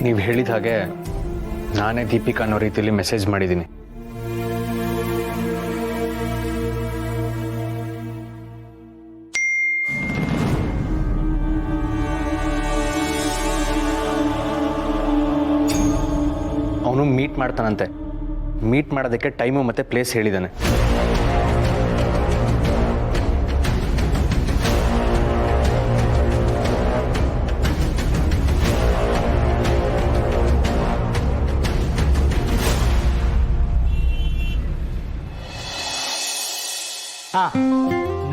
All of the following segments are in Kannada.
ನೀವು ಹೇಳಿದ ಹಾಗೆ ನಾನೇ ದೀಪಿಕಾ ಅನ್ನೋ ರೀತಿಯಲ್ಲಿ ಮೆಸೇಜ್ ಮಾಡಿದ್ದೀನಿ. ಅವನು ಮೀಟ್ ಮಾಡ್ತಾನಂತೆ. ಮೀಟ್ ಮಾಡೋದಕ್ಕೆ ಟೈಮು ಮತ್ತು ಪ್ಲೇಸ್ ಹೇಳಿದ್ದಾನೆ.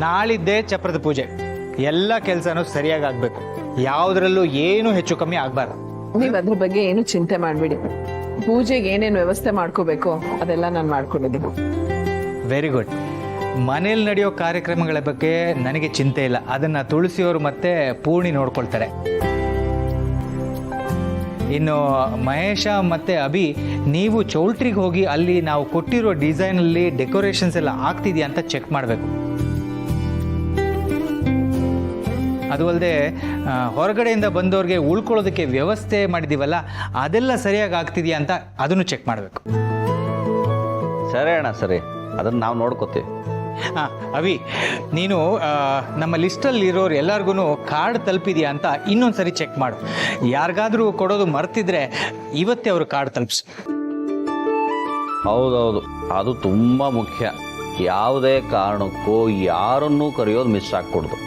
ನಾಳಿದ್ದೇ ಚಪ್ರದ ಪೂಜೆ. ಎಲ್ಲ ಕೆಲಸನೂ ಸರಿಯಾಗಿ ಆಗ್ಬೇಕು. ಯಾವುದರಲ್ಲೂ ಏನು ಹೆಚ್ಚು ಕಮ್ಮಿ ಆಗ್ಬಾರ್ದು. ನೀವ್ ಅದ್ರ ಬಗ್ಗೆ ಏನು ಚಿಂತೆ ಮಾಡ್ಬೇಡಿ. ಪೂಜೆಗೆ ಏನೇನು ವ್ಯವಸ್ಥೆ ಮಾಡ್ಕೋಬೇಕು ಅದೆಲ್ಲ ನಾನು ಮಾಡ್ಕೊಂಡಿದ್ದೀನಿ. Very good. ಮನೇಲಿ ನಡೆಯೋ ಕಾರ್ಯಕ್ರಮಗಳ ಬಗ್ಗೆ ನನಗೆ ಚಿಂತೆ ಇಲ್ಲ. ಅದನ್ನ ತುಳಸಿಯವರು ಮತ್ತೆ ಪೂರ್ಣಿ ನೋಡ್ಕೊಳ್ತಾರೆ. ಇನ್ನು ಮಹೇಶ ಮತ್ತೆ ಅಭಿ, ನೀವು ಚೌಲ್ಟ್ರಿಗೆ ಹೋಗಿ ಅಲ್ಲಿ ನಾವು ಕೊಟ್ಟಿರೋ ಡಿಸೈನಲ್ಲಿ ಡೆಕೋರೇಷನ್ಸ್ ಎಲ್ಲ ಆಗ್ತಿದೆಯಾ ಅಂತ ಚೆಕ್ ಮಾಡಬೇಕು. ಅದು ಅಲ್ಲದೆ ಹೊರಗಡೆಯಿಂದ ಬಂದವ್ರಿಗೆ ಉಳ್ಕೊಳ್ಳೋದಕ್ಕೆ ವ್ಯವಸ್ಥೆ ಮಾಡಿದ್ದೀವಲ್ಲ, ಅದೆಲ್ಲ ಸರಿಯಾಗಿ ಆಗ್ತಿದೆಯಾ ಅಂತ ಅದನ್ನು ಚೆಕ್ ಮಾಡಬೇಕು. ಸರಿ ಅಣ್ಣ, ಸರಿ, ಅದನ್ನು ನಾವು ನೋಡ್ಕೋತೀವಿ. ಅವಿ, ನೀನು ನಮ್ಮ ಲಿಸ್ಟಲ್ಲಿ ಇರೋರು ಎಲ್ಲರಿಗೂ ಕಾರ್ಡ್ ತಲುಪಿದೆಯಾ ಅಂತ ಇನ್ನೊಂದ್ಸರಿ ಚೆಕ್ ಮಾಡು. ಯಾರಿಗಾದ್ರೂ ಕೊಡೋದು ಮರ್ತಿದ್ರೆ ಇವತ್ತೇ ಅವರು ಕಾರ್ಡ್ ತಲುಪಿಸು. ಹೌದೌದು, ಅದು ತುಂಬ ಮುಖ್ಯ. ಯಾವುದೇ ಕಾರಣಕ್ಕೂ ಯಾರನ್ನೂ ಕರೆಯೋದು ಮಿಸ್ ಆಗ್ಕೊಡ್ದು.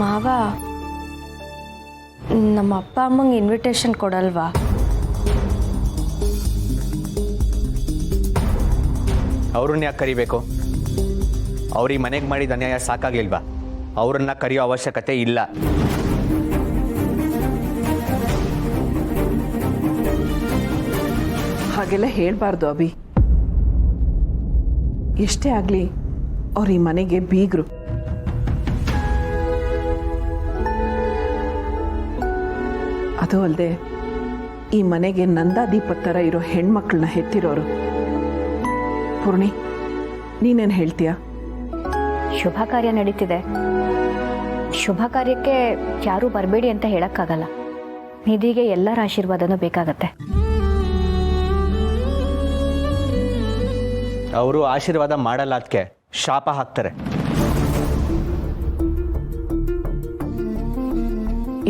ಮಾವ, ನಮ್ಮ ಅಪ್ಪ ಅಮ್ಮಂಗೆ ಇನ್ವಿಟೇಷನ್ ಕೊಡಲ್ವಾ? ಅವ್ರನ್ನ ಯಾಕೆ ಕರಿಬೇಕು? ಅವ್ರಿಗೆ ಮನೆಗೆ ಮಾಡಿದ ಅನ್ಯಾಯ ಸಾಕಾಗ್ಲಿಲ್ವಾ? ಅವ್ರನ್ನ ಕರೆಯೋ ಅವಶ್ಯಕತೆ ಇಲ್ಲ. ಹಾಗೆಲ್ಲ ಹೇಳ್ಬಾರ್ದು ಅಭಿ. ಎಷ್ಟೇ ಆಗ್ಲಿ ಅವ್ರ ಈ ಮನೆಗೆ ಬೀಗ್ರು. ಅದು ಅಲ್ಲದೆ ಈ ಮನೆಗೆ ನಂದಾದೀಪದ ಥರ ಇರೋ ಹೆಣ್ಮಕ್ಳನ್ನ ಹೆತ್ತಿರೋರು. ಪೂರ್ಣಿ, ನೀನೇನು ಹೇಳ್ತೀಯಾ? ಶುಭ ಕಾರ್ಯ ನಡೀತಿದೆ. ಶುಭ ಕಾರ್ಯಕ್ಕೆ ಯಾರೂ ಬರಬೇಡಿ ಅಂತ ಹೇಳಕ್ಕಾಗಲ್ಲ. ನಿಧಿಗೆ ಎಲ್ಲರ ಆಶೀರ್ವಾದನೂ ಬೇಕಾಗತ್ತೆ. ಅವರು ಆಶೀರ್ವಾದ ಮಾಡಲ್ಲ, ಅದಕ್ಕೆ ಶಾಪ ಹಾಕ್ತಾರೆ.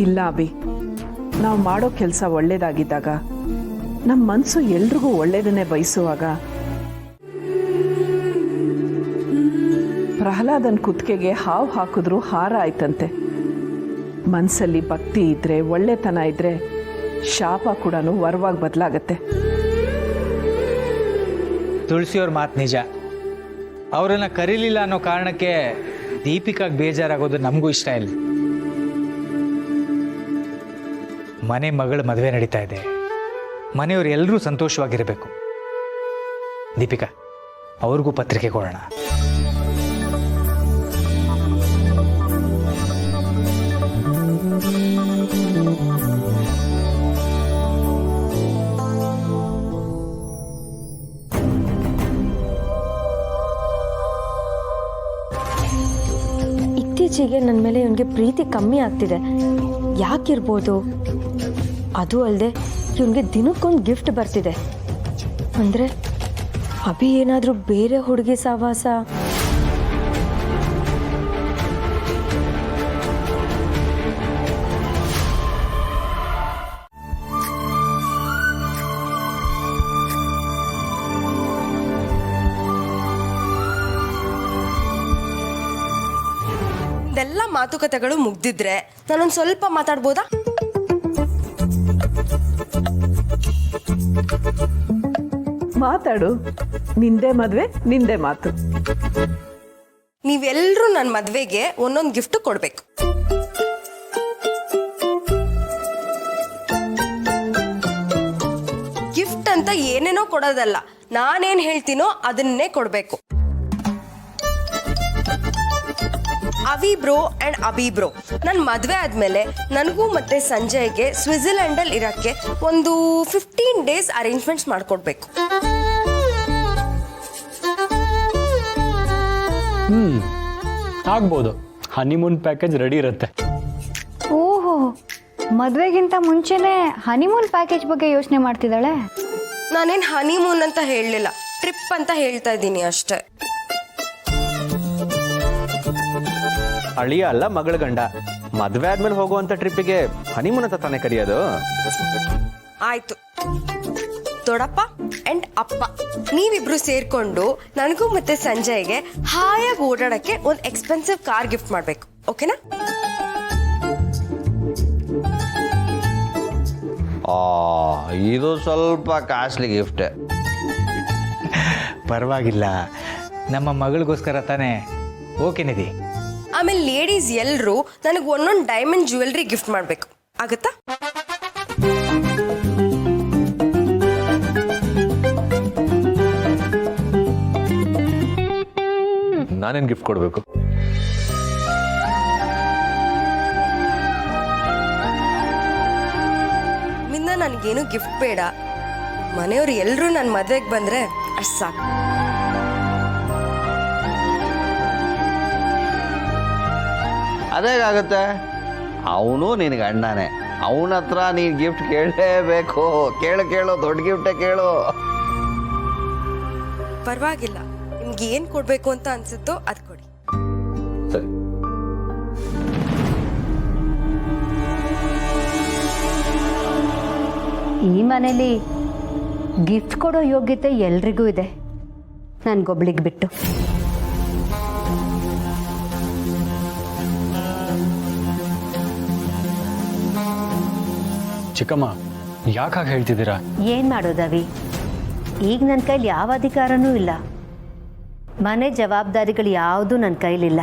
ಇಲ್ಲ ಅಭಿ, ನಾವು ಮಾಡೋ ಕೆಲಸ ಒಳ್ಳೇದಾಗಿದ್ದಾಗ, ನಮ್ಮ ಮನಸ್ಸು ಎಲ್ರಿಗೂ ಒಳ್ಳೇದನ್ನೇ ಬಯಸುವಾಗ, ಪ್ರಹ್ಲಾದನ್ ಕುತ್ತಿಗೆಗೆ ಹಾವು ಹಾಕಿದ್ರು ಹಾರ ಆಯ್ತಂತೆ. ಮನಸ್ಸಲ್ಲಿ ಭಕ್ತಿ ಇದ್ರೆ, ಒಳ್ಳೆತನ ಇದ್ರೆ, ಶಾಪ ಕೂಡ ವರವಾಗಿ ಬದಲಾಗತ್ತೆ. ತುಳಸಿಯವ್ರ ಮಾತು ನಿಜ. ಅವರನ್ನು ಕರೀಲಿಲ್ಲ ಅನ್ನೋ ಕಾರಣಕ್ಕೆ ದೀಪಿಕಾಗೆ ಬೇಜಾರಾಗೋದು ನಮಗೂ ಇಷ್ಟ ಇಲ್ಲ. ಮನೆ ಮಗಳ ಮದುವೆ ನಡೀತಾ ಇದೆ. ಮನೆಯವರು ಎಲ್ಲರೂ ಸಂತೋಷವಾಗಿರಬೇಕು. ದೀಪಿಕಾ, ಅವ್ರಿಗೂ ಪತ್ರಿಕೆ ಕೊಡೋಣ. ಇತ್ತೀಚೆಗೆ ನನ್ನ ಮೇಲೆ ಇವನಿಗೆ ಪ್ರೀತಿ ಕಮ್ಮಿ ಆಗ್ತಿದೆ. ಯಾಕಿರ್ಬೋದು? ಅದು ಅಲ್ಲದೆ ಇವನಿಗೆ ದಿನಕ್ಕೊಂದು ಗಿಫ್ಟ್ ಬರ್ತಿದೆ. ಅಂದರೆ ಅಭಿ ಏನಾದರೂ ಬೇರೆ ಹುಡುಗಿ ಸಹವಾಸ? ಇದೆಲ್ಲ ಮಾತುಕತೆಗಳು ಮುಗ್ದಿದ್ರೆ ನಾನೊಂದು ಸ್ವಲ್ಪ ಮಾತಾಡ್ಬೋದಾ? ಮಾತಾಡು. ನಿಂದೆ ಮದ್ವೆ, ನಿಂದೆ ಮಾತು. ನೀವೆಲ್ಲರೂ ನನ್ನ ಮದ್ವೆಗೆ ಒಂದೊಂದು ಗಿಫ್ಟ್ ಕೊಡ್ಬೇಕು. ಗಿಫ್ಟ್ ಅಂತ ಏನೇನೋ ಕೊಡೋದಲ್ಲ, ನಾನೇನ್ ಹೇಳ್ತೀನೋ ಅದನ್ನೇ ಕೊಡ್ಬೇಕು. ಅವಿ ಬ್ರೋ ಅಂಡ್ ಅಭಿ ಬ್ರೋ, ನನ್ನ ಮದುವೆ ಆದಮೇಲೆ ನನಗೂ ಮತ್ತೆ ಸಂಜಯ್ಗೆ ಸ್ವಿಟ್ಜರ್ಲ್ಯಾಂಡಲ್ಲಿ ಇರೋಕ್ಕೆ ಒಂದು 15 days ಅರೇಂಜ್ಮೆಂಟ್ಸ್ ಮಾಡಿಕೊಡ್ಬೇಕು. ಆಗ್ಬೋದು. ಹನಿಮೂನ್ ಪ್ಯಾಕೇಜ್ ರೆಡಿ ಇರುತ್ತೆ. ಓಹೋ, ಮದುವೆಗಿಂತ ಮುಂಚೆನೇ ಹನಿಮೂನ್ ಪ್ಯಾಕೇಜ್ ಬಗ್ಗೆ ಯೋಚನೆ ಮಾಡ್ತಿದ್ದಾಳೆ. ನಾನೇನು ಹನಿಮೂನ್ ಅಂತ ಹೇಳಲಿಲ್ಲ, ಟ್ರಿಪ್ ಅಂತ ಹೇಳ್ತಾ ಇದ್ದೀನಿ ಅಷ್ಟೇ. ಅಳಿಯ ಅಲ್ಲ ಮಗಳ ಗಂಡ, ಮದುವೆ ಆದ್ಮೇಲೆ ಹೋಗುವಂಥ ಟ್ರಿಪ್ಪಿಗೆ ಹನಿಮೂನ್ ಅಂತ ತಾನೇ ಕರೆಯೋದು. ಆಯ್ತು, ದೊಡ್ಡಪ್ಪ ಅಂಡ್ ಅಪ್ಪ ನೀವಿಬ್ರು ಸೇರ್ಕೊಂಡು ನನಗೂ ಮತ್ತೆ ಸಂಜಯ್ಗೆ ಹಾಯಾಗಿ ಓಡಾಡಕ್ಕೆ ಒಂದು ಎಕ್ಸ್ಪೆನ್ಸಿವ್ ಕಾರ್ ಗಿಫ್ಟ್ ಮಾಡಬೇಕು, ಓಕೆನಾ? ಇದು ಸ್ವಲ್ಪ ಕಾಸ್ಟ್ಲಿ ಗಿಫ್ಟ್. ಪರವಾಗಿಲ್ಲ, ನಮ್ಮ ಮಗಳಿಗೋಸ್ಕರ ತಾನೇ. ಓಕೆ ನಿಧಿ. ಆಮೇಲೆ ಲೇಡೀಸ್ ಎಲ್ಲರೂ ನನಗೆ ಒಂದೊಂದು ಡೈಮಂಡ್ ಜ್ಯುವೆಲ್ರಿ ಗಿಫ್ಟ್ ಮಾಡಬೇಕು, ಆಗುತ್ತಾ? ನಾನೇನು ಗಿಫ್ಟ್ ಕೊಡಬೇಕು? ನಿಮ್ಮಿಂದ ನನಗೇನು ಗಿಫ್ಟ್ ಬೇಡ, ಮನೆಯವ್ರು ಎಲ್ಲರೂ ನನ್ನ ಮದುವೆಗೆ ಬಂದರೆ ಅಷ್ಟು ಸಾಕು. ಅದೇಗಾಗುತ್ತೆ, ಅವನು ನಿನಗೆ ಅಣ್ಣನೇ, ಅವನ ಹತ್ರ ನೀನು ಗಿಫ್ಟ್ ಕೇಳಲೇಬೇಕು. ಕೇಳು ದೊಡ್ಡ ಗಿಫ್ಟೇ ಕೇಳು. ಪರವಾಗಿಲ್ಲ, ನಿಮ್ಗೆ ಏನು ಕೊಡಬೇಕು ಅಂತ ಅನ್ಸುತ್ತೋ ಅದು ಕೊಡಿ. ಸರಿ. ಈ ಮನೇಲಿ ಗಿಫ್ಟ್ ಕೊಡೋ ಯೋಗ್ಯತೆ ಎಲ್ರಿಗೂ ಇದೆ, ನನಗೊಬ್ಳಿಗೆ ಬಿಟ್ಟು. ಚಿಕ್ಕಮ್ಮ, ಯಾಕೆ ಹಾಗೆ ಹೇಳ್ತಿದ್ದೀರಾ? ಏನು ಮಾಡೋದವಿ, ಈಗ ನನ್ನ ಕೈಲಿ ಯಾವ ಅಧಿಕಾರನೂ ಇಲ್ಲ. ಮನೆ ಜವಾಬ್ದಾರಿಗಳು ಯಾವುದೂ ನನ್ನ ಕೈಲಿಲ್ಲ.